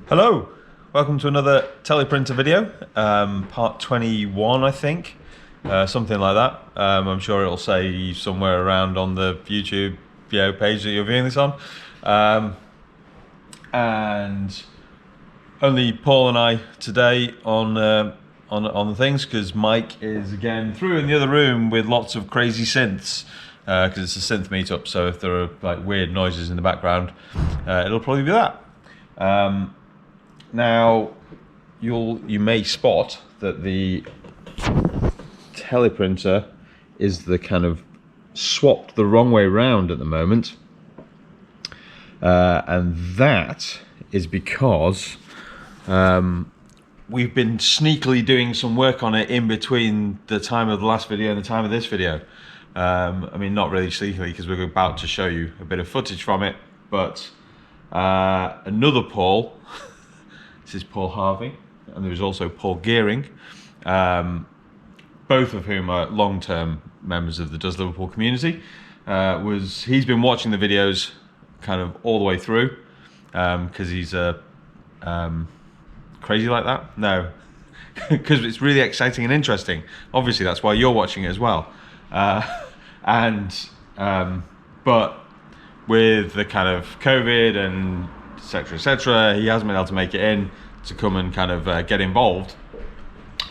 Hello, welcome to another teleprinter video, part 21 I think, something like that. I'm sure it'll say somewhere around on the YouTube page that you're viewing this on. And only Paul and I today on the things, because Mike is again through in the other room with lots of crazy synths, because it's a synth meetup, so if there are like weird noises in the background, it'll probably be that. Now, you may spot that the teleprinter is the kind of swapped the wrong way round at the moment, and that is because we've been sneakily doing some work on it in between the time of the last video and the time of this video. I mean, not really sneakily, because we're about to show you a bit of footage from it, but another Paul. This is Paul Harvey, and there is also Paul Gearing, both of whom are long-term members of the Does Liverpool community. He's been watching the videos kind of all the way through, because he's crazy like that? No, because it's really exciting and interesting. Obviously, that's why you're watching it as well. But with the kind of COVID and etc., he hasn't been able to make it in to come and kind of get involved.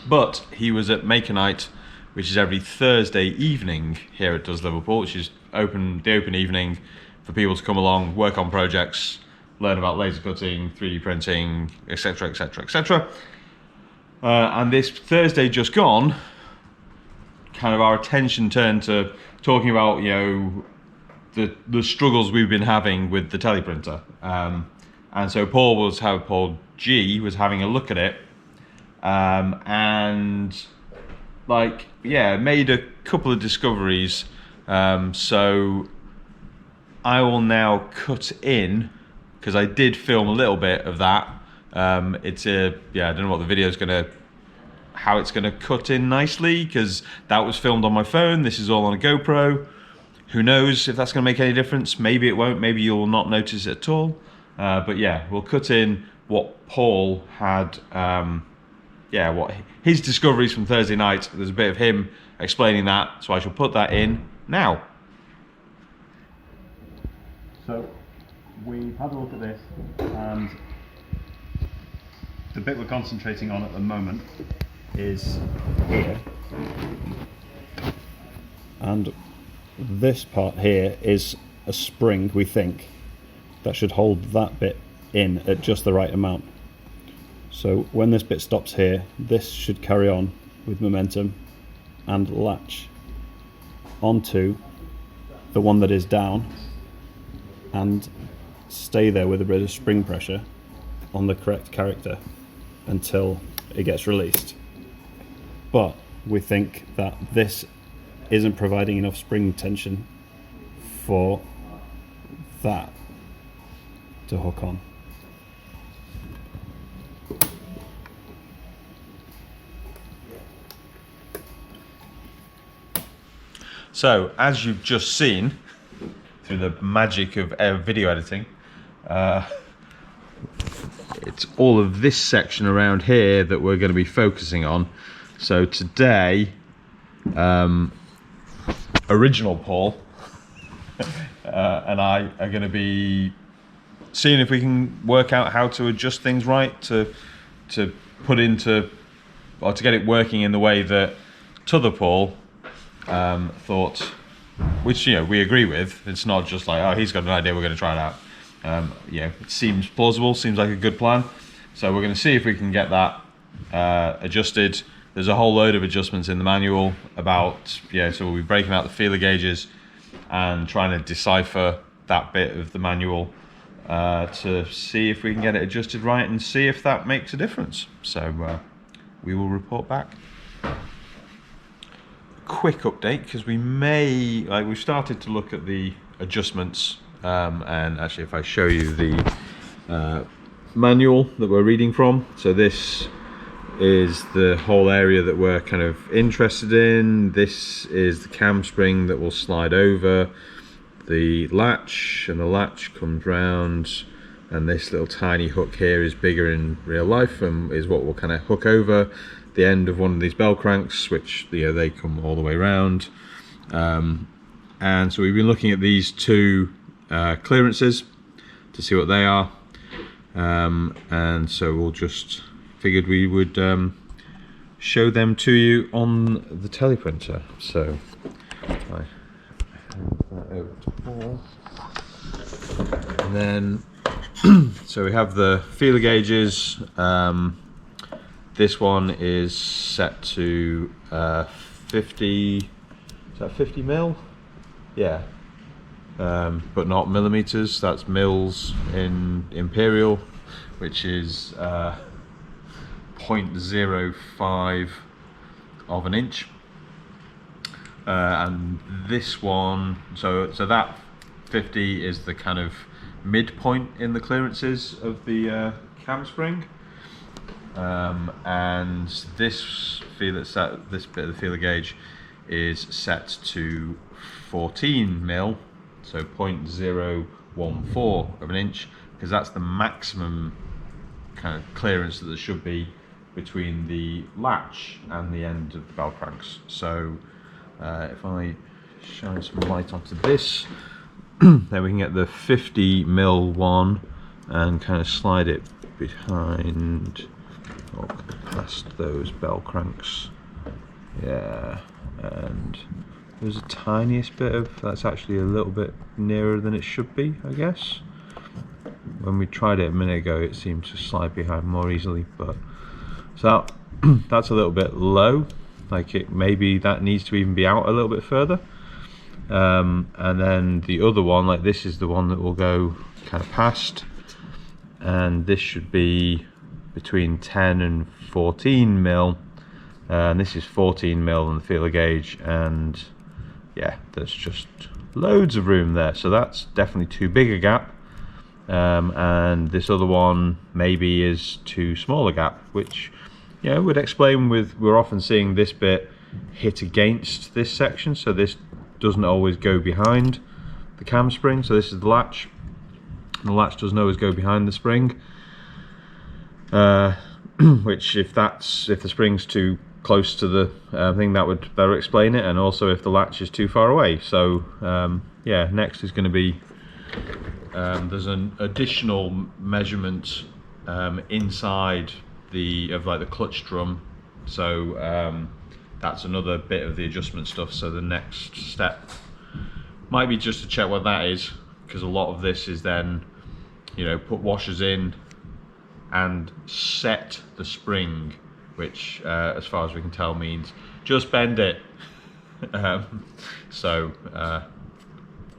But he was at Maker Night, which is every Thursday evening here at Does Liverpool, which is the open evening for people to come along, work on projects, learn about laser cutting, 3D printing, etc., etc., etc. And this Thursday just gone, kind of our attention turned to talking about, the struggles we've been having with the teleprinter. And so Paul G was having a look at it, and made a couple of discoveries. So I will now cut in, because I did film a little bit of that. I don't know what the video is how it's gonna cut in nicely, because that was filmed on my phone. This is all on a GoPro. Who knows if that's gonna make any difference? Maybe it won't. Maybe you'll not notice it at all. But yeah, we'll cut in what Paul had, what his discoveries from Thursday night. There's a bit of him explaining that, so I shall put that in now. So we've had a look at this, and the bit we're concentrating on at the moment is here, and this part here is a spring, we think, that should hold that bit in at just the right amount. So when this bit stops here, this should carry on with momentum and latch onto the one that is down and stay there with a bit of spring pressure on the correct character until it gets released. But we think that this isn't providing enough spring tension for that to hook on. So, as you've just seen, through the magic of video editing, it's all of this section around here that we're going to be focusing on. So today, original Paul and I are going to be seeing if we can work out how to adjust things right to put into, or to get it working in the way that t'other Paul thought, which we agree with. It's not just like, oh, he's got an idea, we're going to try it out. It seems plausible, seems like a good plan. So we're going to see if we can get that adjusted. There's a whole load of adjustments in the manual about, so we'll be breaking out the feeler gauges and trying to decipher that bit of the manual to see if we can get it adjusted right and see if that makes a difference. So we will report back. Quick update, because we've started to look at the adjustments, and actually if I show you the manual that we're reading from, so this is the whole area that we're kind of interested in. This is the cam spring that will slide over the latch, and the latch comes round and this little tiny hook here is bigger in real life and is what will kind of hook over the end of one of these bell cranks, which they come all the way around. And so we've been looking at these two clearances to see what they are, and so we'll just figured we would show them to you on the teleprinter. So I hand that over to Paul, and then so we have the feeler gauges. This one is set to 50. Is that 50 mil? Yeah. But not millimeters. That's mils in imperial, which is 0.05 of an inch. And this one, so that 50 is the kind of midpoint in the clearances of the cam spring. And this feeler set, this bit of the feeler gauge is set to 14 mil, so 0.014 of an inch, because that's the maximum kind of clearance that there should be between the latch and the end of the bell cranks. So if I shine some light onto this, then we can get the 50 mil one and kind of slide it behind, or past those bell cranks. Yeah, and there's a tiniest bit of, that's actually a little bit nearer than it should be, I guess. When we tried it a minute ago, it seemed to slide behind more easily, but so that's a little bit low. Like maybe that needs to even be out a little bit further. And then the other one, like this is the one that will go kind of past, and this should be between 10 and 14 mil, and this is 14 mil on the feeler gauge, and yeah, there's just loads of room there, so that's definitely too big a gap. And this other one maybe is too small a gap, which would explain with, we're often seeing this bit hit against this section, so this doesn't always go behind the cam spring. So this is the latch, and the latch doesn't always go behind the spring, which if the spring's too close to the thing, that would explain it, and also if the latch is too far away. So yeah, next is going to be there's an additional measurement inside of the clutch drum, so that's another bit of the adjustment stuff. So the next step might be just to check what that is, because a lot of this is then put washers in and set the spring, which as far as we can tell means just bend it.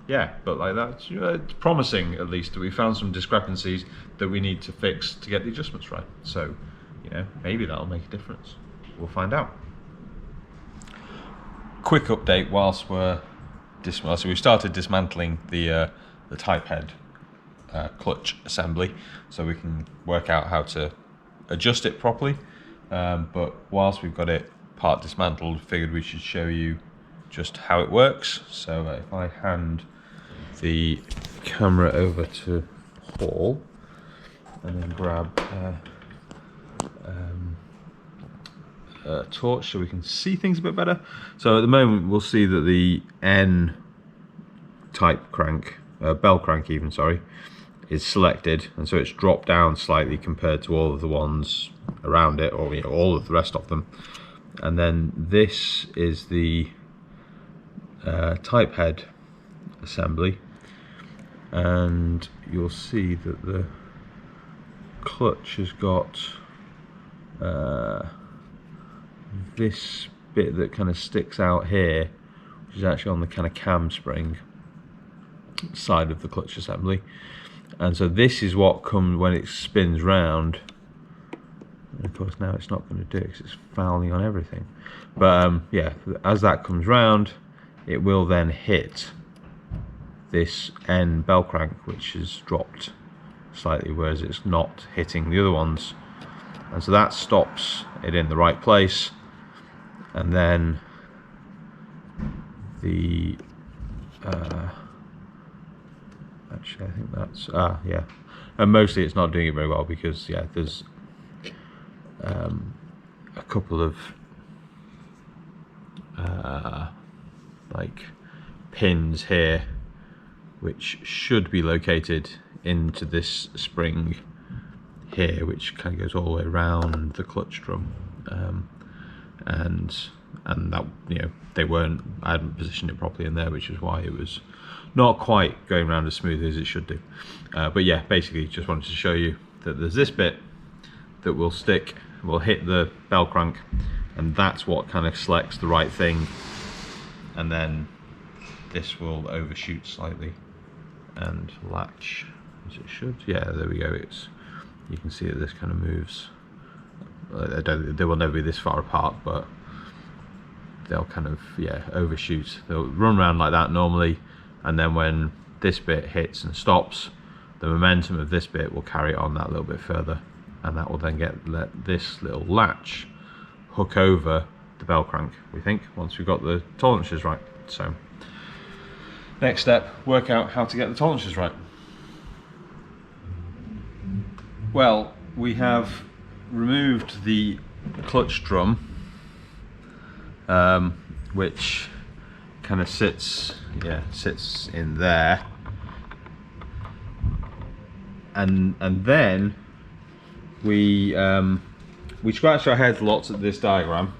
Yeah, but like that, it's promising at least that we found some discrepancies that we need to fix to get the adjustments right. So maybe that'll make a difference. We'll find out. Quick update whilst we're so we've started dismantling the type head clutch assembly, so we can work out how to adjust it properly. But whilst we've got it part dismantled, figured we should show you just how it works. So if I hand the camera over to Paul and then grab a torch so we can see things a bit better. So at the moment we'll see that the N type crank, bell crank even, sorry, is selected, and so it's dropped down slightly compared to all of the ones around it, or all of the rest of them. And then this is the type head assembly, and you'll see that the clutch has got this bit that kind of sticks out here, which is actually on the kind of cam spring side of the clutch assembly. And so this is what comes when it spins round. And of course now it's not going to do it because it's fouling on everything. But yeah, as that comes round, it will then hit this N bell crank, which is dropped slightly, whereas it's not hitting the other ones. And so that stops it in the right place. And then Actually, I think that's yeah, and mostly it's not doing it very well because yeah, there's a couple of like pins here which should be located into this spring here, which kind of goes all the way around the clutch drum, and that, you know, they weren't, I hadn't positioned it properly in there, which is why it was not quite going around as smoothly as it should do. But yeah, basically just wanted to show you that there's this bit that will stick, will hit the bell crank, and that's what kind of selects the right thing, and then this will overshoot slightly and latch as it should. Yeah, there we go. It's, you can see that this kind of moves. They will never be this far apart, but they'll kind of, yeah, overshoot. They'll run around like that normally, and then when this bit hits and stops, the momentum of this bit will carry it on that little bit further, and that will then let this little latch hook over the bell crank, we think, once we've got the tolerances right. So next step, work out how to get the tolerances right. Well, we have removed the clutch drum, which kind of sits in there, and then we scratched our heads lots at this diagram,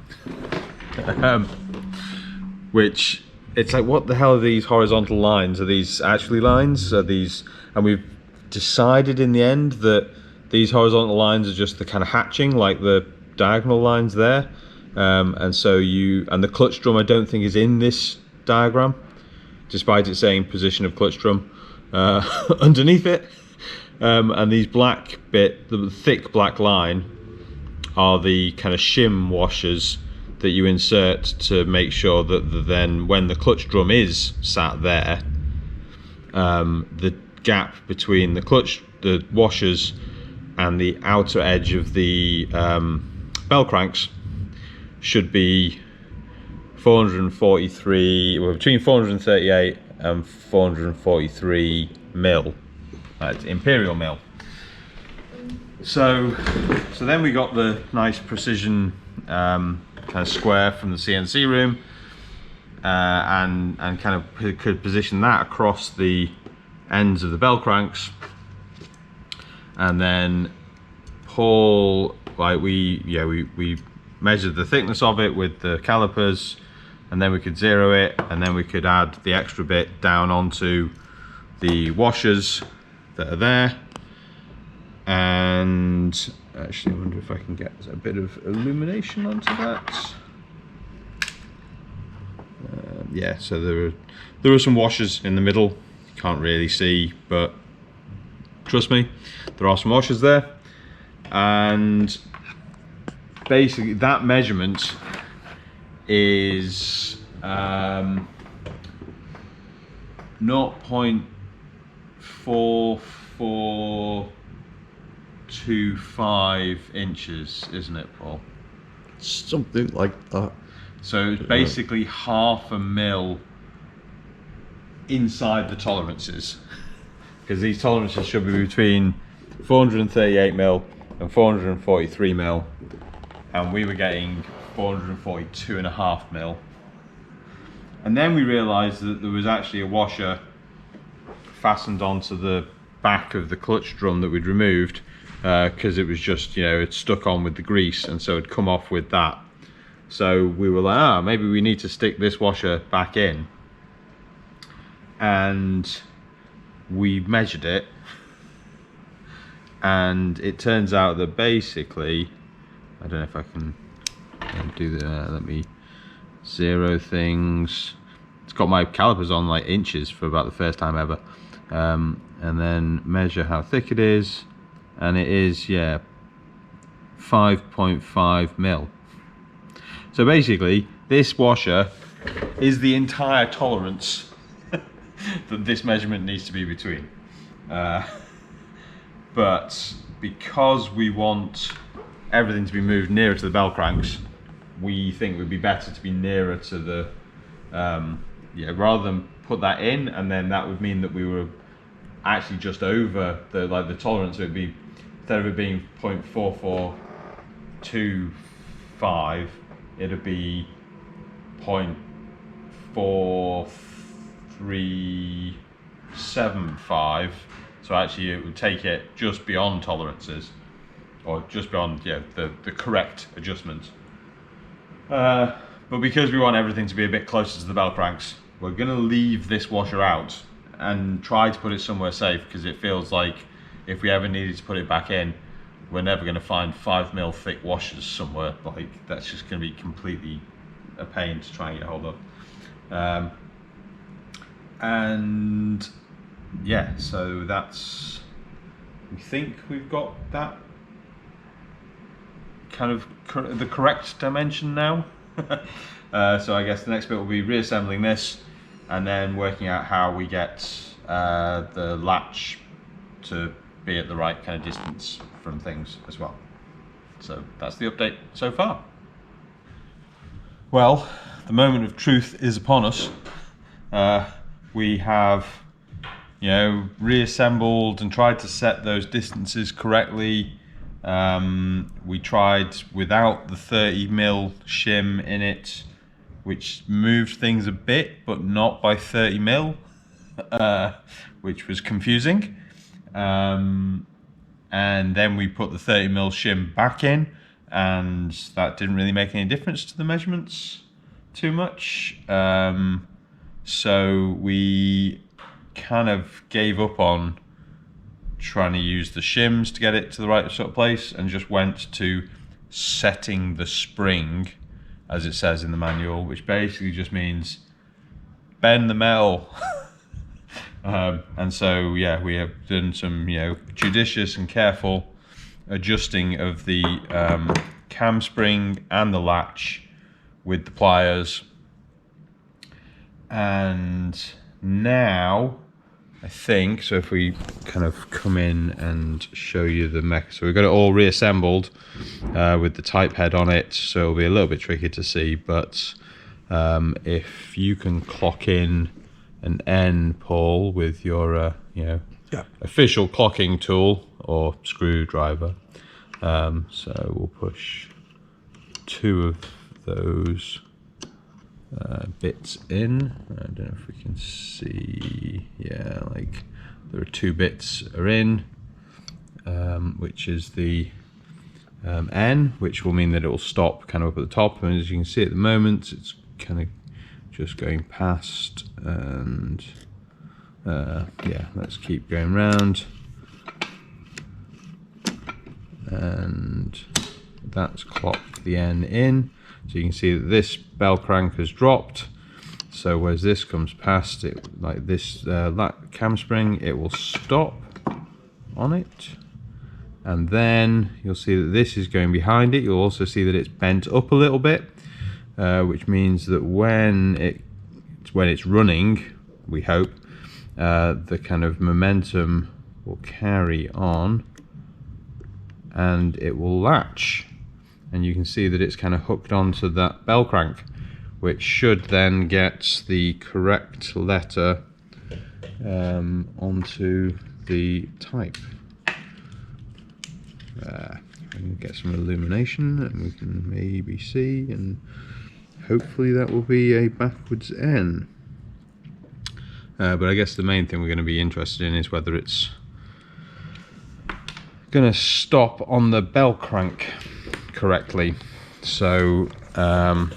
which, it's like, what the hell are these horizontal lines? Are these actually lines? Are these? And we've decided in the end that these horizontal lines are just the kind of hatching, like the diagonal lines there. And so and the clutch drum I don't think is in this diagram, despite it saying position of clutch drum underneath it. And these black bit, the thick black line, are the kind of shim washers that you insert to make sure that then when the clutch drum is sat there, the gap between the washers and the outer edge of the bell cranks should be 443, well, between 438 and 443 mil, imperial mil. So then we got the nice precision kind of square from the CNC room, and kind of could position that across the ends of the bell cranks, and then Paul, like, we measured the thickness of it with the calipers, and then we could zero it, and then we could add the extra bit down onto the washers that are there. And actually, I wonder if I can get a bit of illumination onto that. Yeah, so there are some washers in the middle. You can't really see, but trust me, there are some washers there. And basically, that measurement is 0.4425 inches, isn't it, Paul? Something like that. So it's basically half a mil inside the tolerances, because these tolerances should be between 438 mil and 443 mil, and we were getting 442.5 mil. And then we realized that there was actually a washer fastened onto the back of the clutch drum that we'd removed, because it was just, you know, it stuck on with the grease, and so it'd come off with that. So we were like, maybe we need to stick this washer back in. And we measured it, and it turns out that basically, I don't know if I can do that. Let me zero things. It's got my calipers on like inches for about the first time ever, and then measure how thick it is, and it is, yeah, 5.5 mil. So basically, this washer is the entire tolerance that this measurement needs to be between. But because we want everything to be moved nearer to the bell cranks, we think it would be better to be nearer to the, rather than put that in, and then that would mean that we were actually just over the tolerance. It would be, instead of it being 0.4425, it'd be 0.4375. So actually it would take it just beyond tolerances, or just beyond the correct adjustments. But because we want everything to be a bit closer to the bell cranks, we're going to leave this washer out and try to put it somewhere safe, because it feels like if we ever needed to put it back in, we're never going to find 5mm thick washers somewhere. Like, that's just going to be completely a pain to try and get hold of. And yeah, so that's, we think we've got that kind of the correct dimension now. So I guess the next bit will be reassembling this, and then working out how we get the latch to be at the right kind of distance from things as well. So that's the update so far. Well, the moment of truth is upon us. We have, reassembled and tried to set those distances correctly. We tried without the 30mm shim in it, which moved things a bit, but not by 30mm, which was confusing. And then we put the 30mm shim back in, and that didn't really make any difference to the measurements too much. So we kind of gave up on trying to use the shims to get it to the right sort of place, and just went to setting the spring, as it says in the manual, which basically just means bend the metal. And so we have done some judicious and careful adjusting of the cam spring and the latch with the pliers. And now I think, so if we kind of come in and show you the mech, so we've got it all reassembled with the type head on it, so it'll be a little bit tricky to see, but if you can clock in an N, Paul, with your official clocking tool or screwdriver. So we'll push 2 of those bits in. I don't know if we can see. Yeah, like there are 2 bits are in, which is the N, which will mean that it will stop kind of up at the top, and as you can see at the moment it's kind of just going past, and let's keep going round, and that's clocked the N in. So you can see that this bell crank has dropped, so as this comes past it, like this cam spring, it will stop on it, and then you'll see that this is going behind it. You'll also see that it's bent up a little bit, which means that when it's running, we hope, the kind of momentum will carry on and it will latch, and you can see that it's kind of hooked onto that bell crank, which should then get the correct letter onto the type. We can get some illumination and we can maybe see, and hopefully that will be a backwards N. But I guess the main thing we're going to be interested in is whether it's going to stop on the bell crank correctly. So the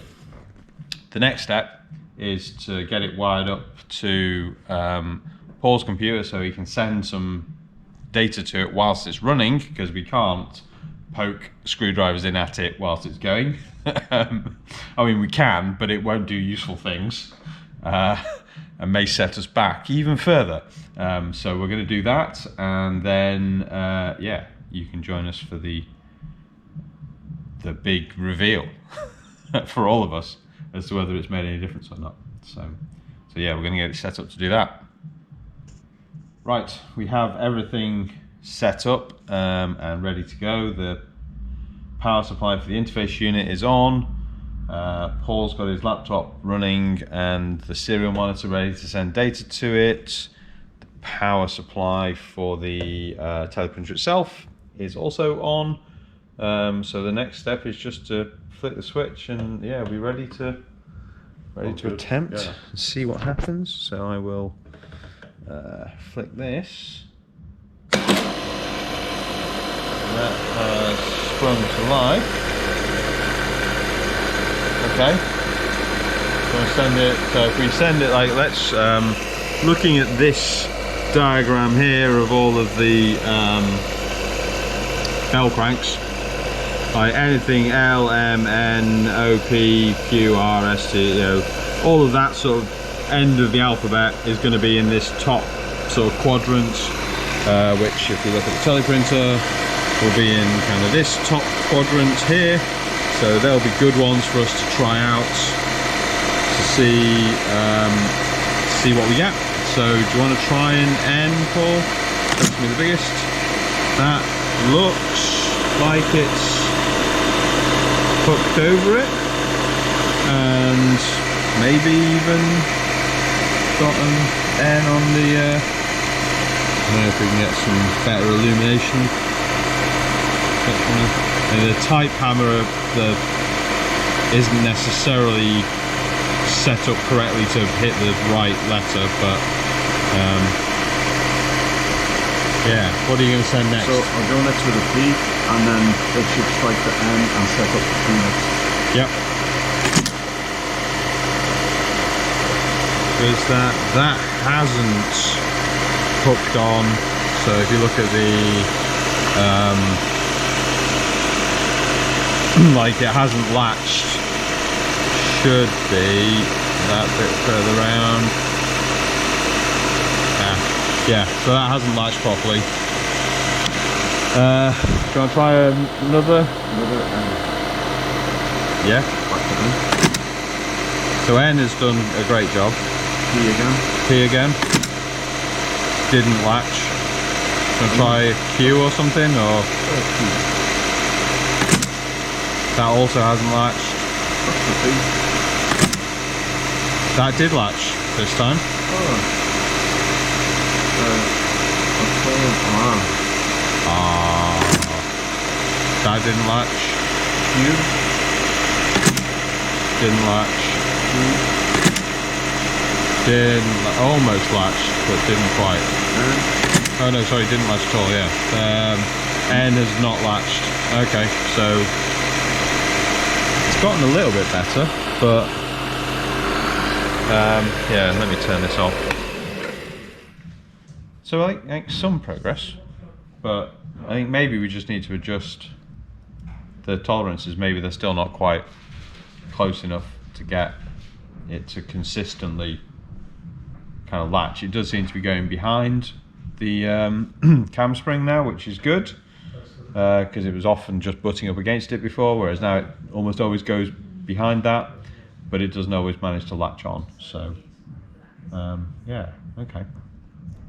next step is to get it wired up to Paul's computer so he can send some data to it whilst it's running, because we can't poke screwdrivers in at it whilst it's going. I mean, we can, but it won't do useful things, and may set us back even further. So we're going to do that, and then you can join us for the big reveal for all of us as to whether it's made any difference or not. So yeah, we're going to get it set up to do that. Right, we have everything set up and ready to go. The power supply for the interface unit is on. Paul's got his laptop running and the serial monitor ready to send data to it. The power supply for the teleprinter itself is also on. So the next step is just to flick the switch, and yeah, we're ready to attempt and see what happens. So I will flick this. That has sprung to life. Okay. So send it. So if we send it like, let's looking at this diagram here of all of the bell cranks, like anything L, M, N, O, P, Q, R, S, T, you know, all of that sort of end of the alphabet is going to be in this top sort of quadrant, which if you look at the teleprinter will be in kind of this top quadrant here. So there'll be good ones for us to try out to see what we get. So do you want to try an N, Paul? That's going to be the biggest. That looks like it's hooked over it, and maybe even got an N on the I don't know if we can get some better illumination. And the type hammer isn't necessarily set up correctly to hit the right letter, but yeah, what are you going to send next? So I'll go next with a P, and then it should strike the N and set up the peanuts. Yep. Because that hasn't hooked on. So if you look at the like, it hasn't latched. Should be that bit further around. Yeah, so that hasn't latched properly. Do you want to try another? Another N. Yeah. So N has done a great job. P again. P again. Didn't latch. Want to try Q or something, or? That also hasn't latched. That did latch this time. That didn't latch. Didn't latch. Almost latched, but didn't quite. Oh no, sorry, didn't latch at all, yeah. N has not latched. Okay, so it's gotten a little bit better, but yeah, let me turn this off. So I think some progress, but I think maybe we just need to adjust the tolerances. Maybe they're still not quite close enough to get it to consistently kind of latch. It does seem to be going behind the cam spring now, which is good, because it was often just butting up against it before, whereas now it almost always goes behind that, but it doesn't always manage to latch on. So yeah, okay.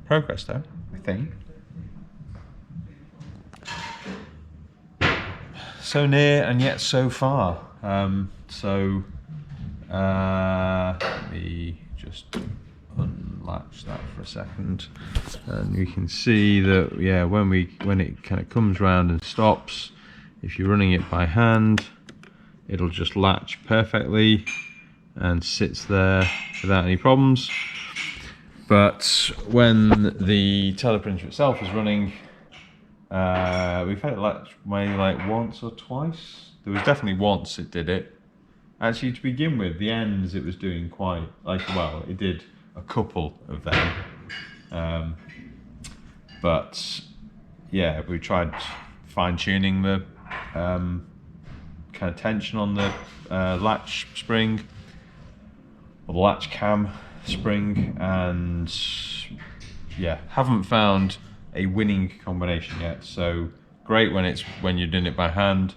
Progress though, I think. So near and yet so far. Let me just unlatch that for a second, and you can see that, yeah, when it kind of comes round and stops, if you're running it by hand, it'll just latch perfectly and sits there without any problems. But when the teleprinter itself is running, we've had it latch maybe like once or twice. There was definitely once it did it. Actually, to begin with, the ends it was doing quite, like, well, it did a couple of them. But yeah, we tried fine-tuning the kind of tension on the latch spring, or the latch cam spring, and yeah, haven't found a winning combination yet. So great when you're doing it by hand,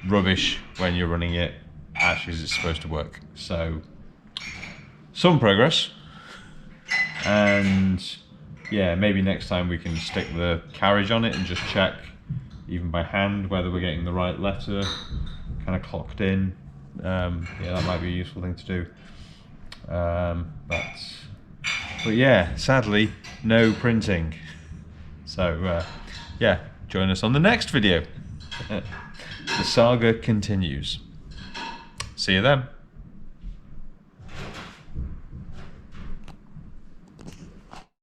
rubbish when you're running it actually as it's supposed to work. So some progress, and yeah, maybe next time we can stick the carriage on it and just check even by hand whether we're getting the right letter kind of clocked in. Yeah, that might be a useful thing to do. But yeah, sadly no printing. So yeah, join us on the next video. The saga continues. See you then.